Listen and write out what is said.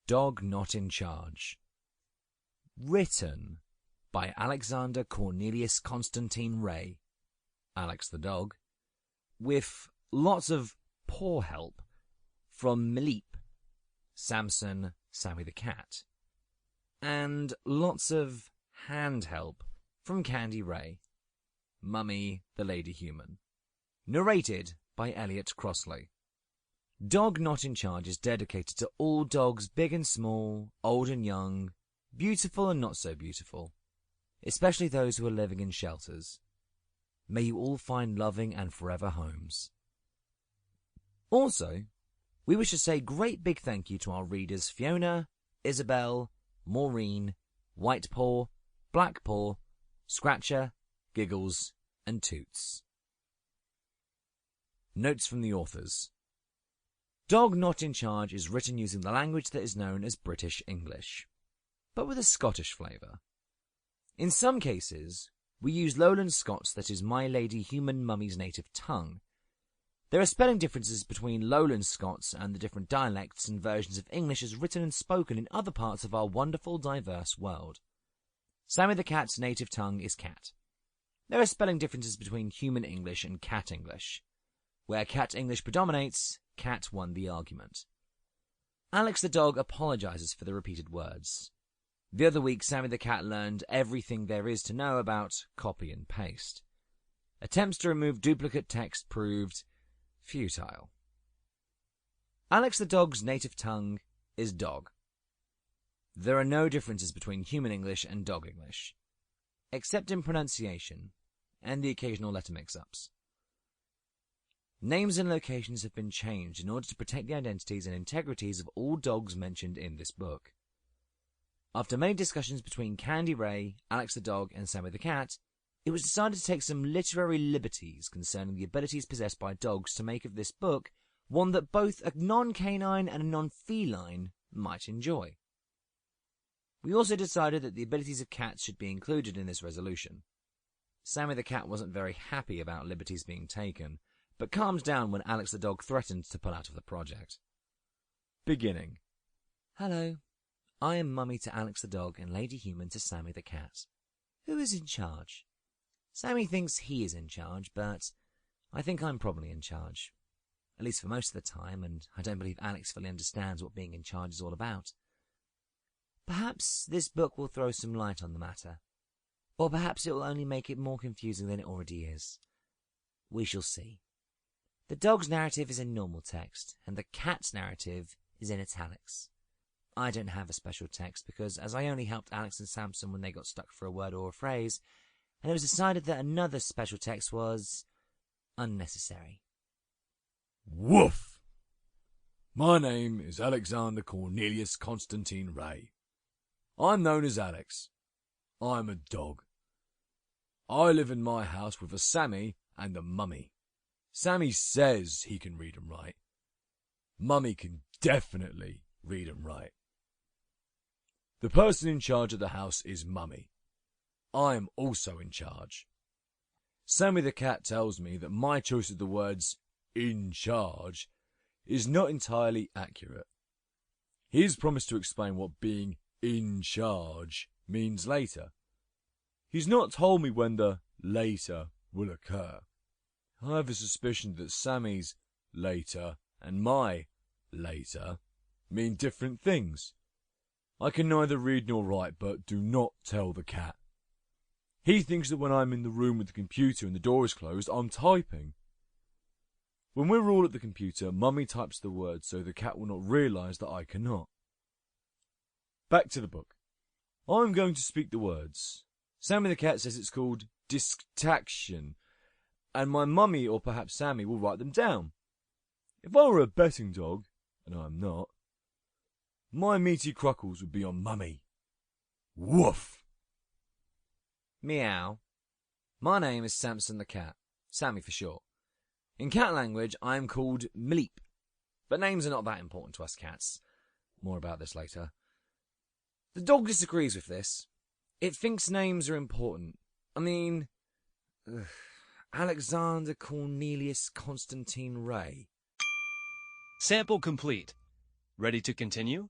Dog Not in Charge. Written by Alexander Cornelius Constantine Ray, Alex the dog, with lots of paw help from Milip, Samson, Sammy the cat, and lots of hand help from Candy Ray, Mummy the lady human. Narrated by Elliott Crossley. Dog Not in Charge is dedicated to all dogs, big and small, old and young, beautiful and not so beautiful, especially those who are living in shelters. May you all find loving and forever homes. Also, we wish to say great big thank you to our readers Fiona, Isabel, Maureen, Whitepaw, Blackpaw, Scratcher, Giggles, and Toots. Notes from the authors. Dog Not in Charge is written using the language that is known as British English, but with a Scottish flavour. In some cases, we use Lowland Scots, that is my lady human mummy's native tongue. There are spelling differences between Lowland Scots and the different dialects and versions of English as written and spoken in other parts of our wonderful, diverse world. Sammy the cat's native tongue is cat. There are spelling differences between human English and cat English. Where cat English predominates, cat won the argument. Alex the dog apologises for the repeated words. The other week, Sammy the cat learned everything there is to know about copy and paste. Attempts to remove duplicate text proved futile. Alex the dog's native tongue is dog. There are no differences between human English and dog English, except in pronunciation and the occasional letter mix-ups. Names and locations have been changed in order to protect the identities and integrities of all dogs mentioned in this book. After many discussions between Candy Ray, Alex the dog, and Sammy the cat, it was decided to take some literary liberties concerning the abilities possessed by dogs to make of this book one that both a non-canine and a non-feline might enjoy. We also decided that the abilities of cats should be included in this resolution. Sammy the cat wasn't very happy about liberties being taken, but calmed down when Alex the dog threatened to pull out of the project. Beginning. Hello, I am Mummy to Alex the dog and Lady Human to Sammy the cat. Who is in charge? Sammy thinks he is in charge, but I think I'm probably in charge. At least for most of the time, and I don't believe Alex fully understands what being in charge is all about. Perhaps this book will throw some light on the matter, or perhaps it will only make it more confusing than it already is. We shall see. The dog's narrative is in normal text, and the cat's narrative is in italics. I don't have a special text because, as I only helped Alex and Samson when they got stuck for a word or a phrase, and it was decided that another special text was unnecessary. Woof! My name is Alexander Cornelius Constantine Ray. I'm known as Alex. I'm a dog. I live in my house with a Sammy and a Mummy. Sammy says he can read and write. Mummy can definitely read and write. The person in charge of the house is Mummy. I am also in charge. Sammy the cat tells me that my choice of the words in charge is not entirely accurate. He's promised to explain what being in charge means later. He's not told me when the later will occur. I have a suspicion that Sammy's later and my later mean different things. I can neither read nor write, but do not tell the cat. He thinks that when I'm in the room with the computer and the door is closed, I'm typing. When we're all at the computer, Mummy types the words so the cat will not realise that I cannot. Back to the book. I'm going to speak the words. Sammy the cat says it's called distraction, and my Mummy or perhaps Sammy will write them down. If I were a betting dog, and I'm not, my meaty cruckles would be on Mummy. Woof! Meow. My name is Samson the cat, Sammy for short. In cat language, I am called Milip, but names are not that important to us cats. More about this later. The dog disagrees with this. It thinks names are important. I mean, Alexander Cornelius Constantine Ray. Sample complete. Ready to continue?